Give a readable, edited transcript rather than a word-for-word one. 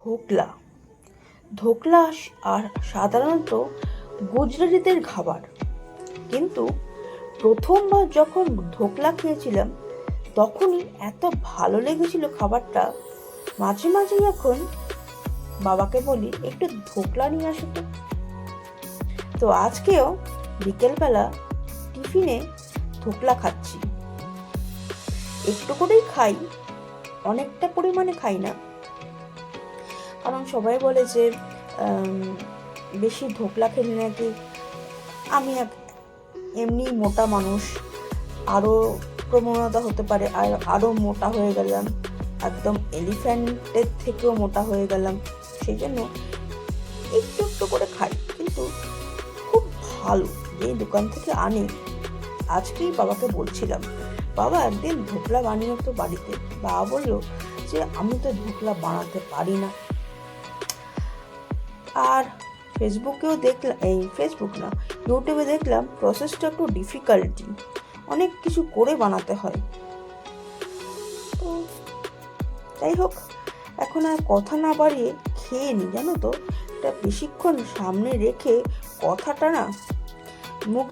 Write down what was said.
ধোকলা ধোকলা আর সাধারণত গুজরাটিদের খাবার, কিন্তু প্রথমবার যখন ধোকলা খেয়েছিলাম তখনই এত ভালো লেগেছিল খাবারটা। মাঝে মাঝে এখন বাবাকে বলি একটু ধোকলা নিয়ে আসো তো। তো আজকেও বিকেলবেলা টিফিনে ধোকলা খাচ্ছি। একটু করেই খাই, অনেকটা পরিমাণে খাই না, কারণ সবাই বলে যে বেশি ধোকলা খেলে নাকি, আমি এমনি মোটা মানুষ, আরও প্রবণতা হতে পারে আরও মোটা হয়ে গেলাম, একদম এলিফ্যান্টের থেকেও মোটা হয়ে গেলাম। সেই জন্য একটু একটু করে খাই, কিন্তু খুব ভালো এই দোকান থেকে আনি। আজকেই বাবাকে বলছিলাম, বাবা একদিন ধোকলা বানিয়ে তো বাড়িতে। বাবা বললো যে আমি তো ধোকলা বানাতে পারি না। আর ফেসবুকেও দেখলাম, ফেসবুক না, ইউটিউবে দেখলাম প্রসেসটা একটু ডিফিকাল্টি, অনেক কিছু করে বানাতে হয়। তো যাই হোক, এখন আর কথা না বাড়িয়ে খেয়ে নি। জানো তো, এটা বেশিক্ষণ সামনে রেখে কথাটা না